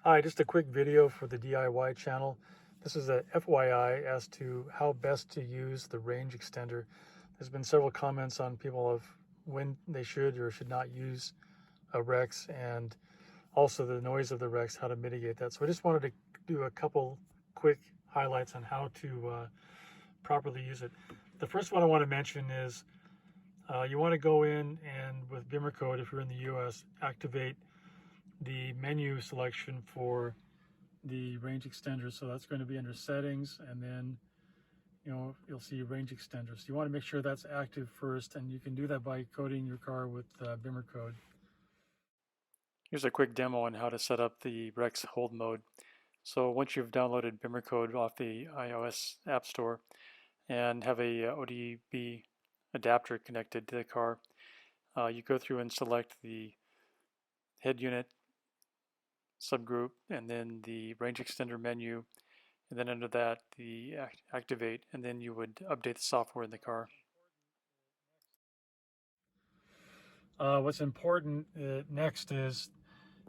Hi, just a quick video for the DIY channel. This is a FYI as to how best to use the range extender. There's been several comments on people of when they should or should not use a REX, and also the noise of the REX, how to mitigate that. So I just wanted to do a couple quick highlights on how to properly use it. The first one I want to mention is you want to go in and with BIMR code, if you're in the US, activate the menu selection for the range extender. So that's going to be under settings, and then you'll see range extenders. You want to make sure that's active first, and you can do that by coding your car with BIMR code. Here's a quick demo on how to set up the REX hold mode. So once you've downloaded BIMR code off the iOS App Store and have a ODB adapter connected to the car, you go through and select the head unit subgroup and then the range extender menu, and then under that the activate, and then you would update the software in the car. What's important next is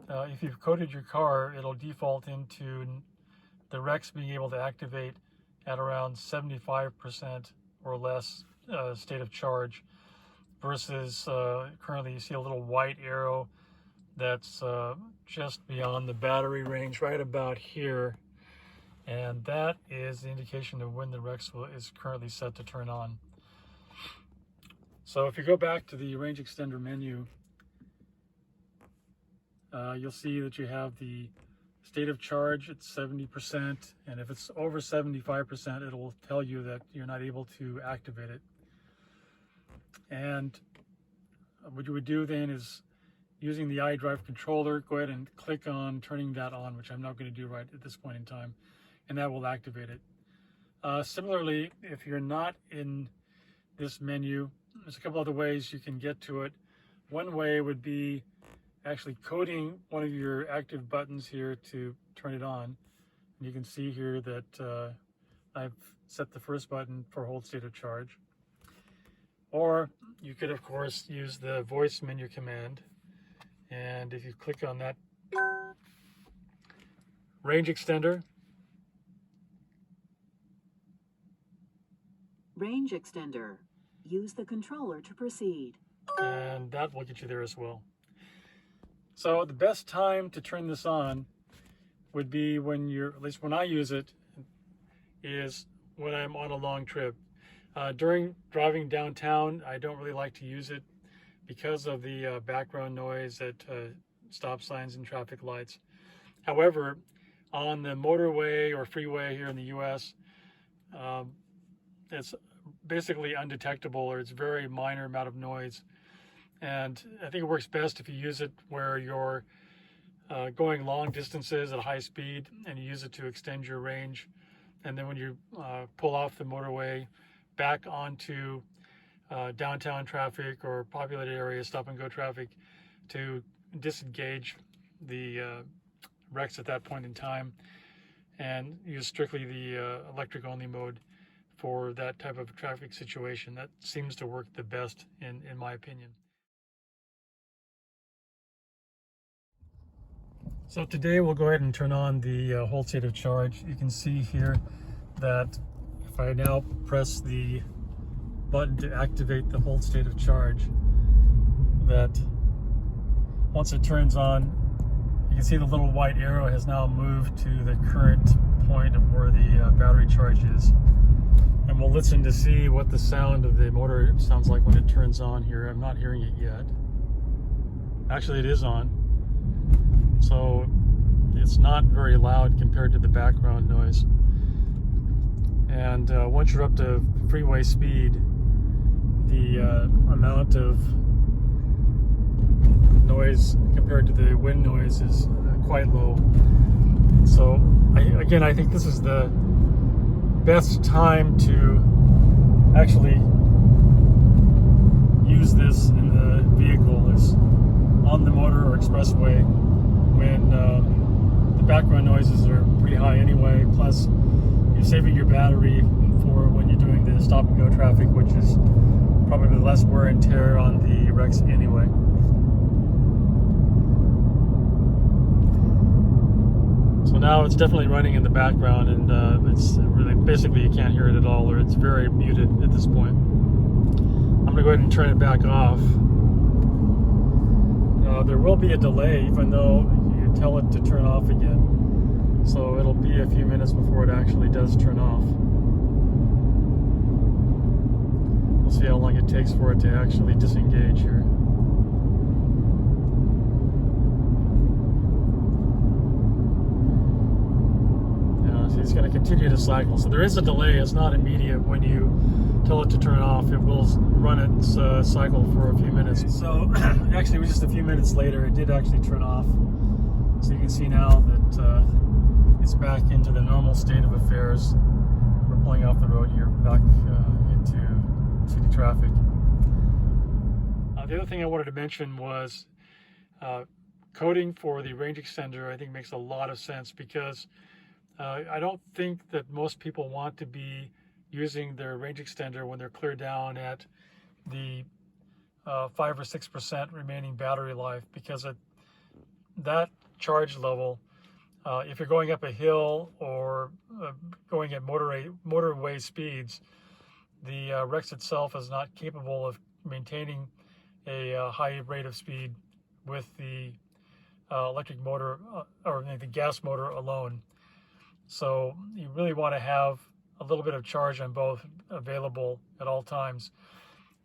if you've coded your car, it'll default into the REX being able to activate at around 75% or less state of charge, versus currently you see a little white arrow that's just beyond the battery range, right about here, and that is the indication of when the REX is currently set to turn on. So if you go back to the range extender menu, you'll see that you have the state of charge at 70%, and if it's over 75%, it will tell you that you're not able to activate it. And what you would do then is, using the iDrive controller, go ahead and click on turning that on, which I'm not going to do right at this point in time, and that will activate it. Similarly, if you're not in this menu, there's a couple other ways you can get to it. One way would be actually coding one of your active buttons here to turn it on. And you can see here that I've set the first button for hold state of charge. Or you could, of course, use the voice menu command. And if you click on that range extender, range extender, use the controller to proceed, and that will get you there as well. So the best time to turn this on would be when at least when I use it, is when I'm on a long trip. During driving downtown, I don't really like to use it because of the background noise at stop signs and traffic lights. However, on the motorway or freeway here in the US, it's basically undetectable, or it's very minor amount of noise. And I think it works best if you use it where you're going long distances at high speed and you use it to extend your range. And then when you pull off the motorway back onto downtown traffic or populated areas, stop and go traffic, to disengage the REX at that point in time and use strictly the electric only mode for that type of traffic situation. That seems to work the best in my opinion. So today we'll go ahead and turn on the hold state of charge. You can see here that if I now press the button to activate the hold state of charge, that once it turns on, you can see the little white arrow has now moved to the current point of where the battery charge is. And we'll listen to see what the sound of the motor sounds like when it turns on here. I'm not hearing it yet. Actually, it is on. So it's not very loud compared to the background noise. And once you're up to freeway speed, the amount of noise compared to the wind noise is quite low. So again, I think this is the best time to actually use this in the vehicle, is on the motor or expressway, when the background noises are pretty high anyway, plus you're saving your battery for when you're doing the stop and go traffic, which is probably less wear and tear on the REX anyway. now it's definitely running in the background, and it's really, basically you can't hear it at all, or it's very muted at this point. I'm going to go ahead and turn it back off. There will be a delay even though you tell it to turn off again. So it'll be a few minutes before it actually does turn off. We'll see how long it takes for it to actually disengage here. It's going to continue to cycle. So there is a delay. It's not immediate when you tell it to turn off. It will run its cycle for a few minutes. So actually, it was just a few minutes later, it did actually turn off. So you can see now that it's back into the normal state of affairs. We're pulling off the road here, back into city traffic. The other thing I wanted to mention was coding for the range extender. I think makes a lot of sense because I don't think that most people want to be using their range extender when they're clear down at the 5 or 6% remaining battery life, because at that charge level, if you're going up a hill or going at motorway speeds, the REX itself is not capable of maintaining a high rate of speed with the electric motor or the gas motor alone. So you really want to have a little bit of charge on both available at all times.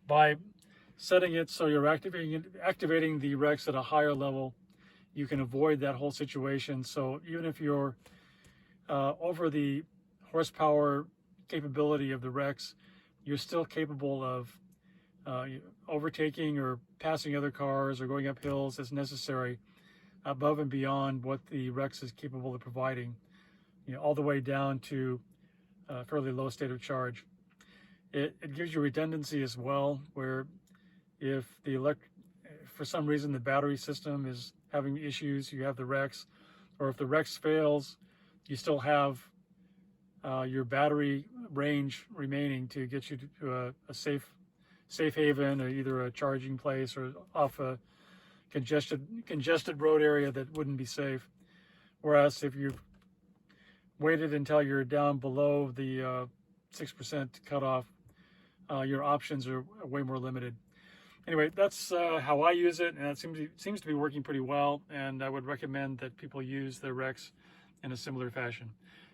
By setting it so you're activating the REX at a higher level, you can avoid that whole situation. So even if you're over the horsepower capability of the REX, you're still capable of overtaking or passing other cars or going up hills as necessary, above and beyond what the REX is capable of providing. All the way down to a fairly low state of charge. It gives you redundancy as well, where if for some reason the battery system is having issues, you have the REX, or if the REX fails, you still have your battery range remaining to get you to a safe haven, or either a charging place or off a congested road area that wouldn't be safe. Whereas if you waited until you're down below the 6% cutoff, your options are way more limited. Anyway, that's how I use it, and it seems to be working pretty well, and I would recommend that people use their REX in a similar fashion.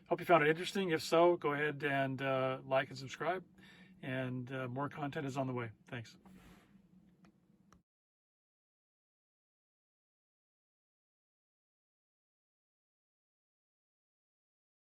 Hope you found it interesting. If so, go ahead and like and subscribe, and more content is on the way. Thanks.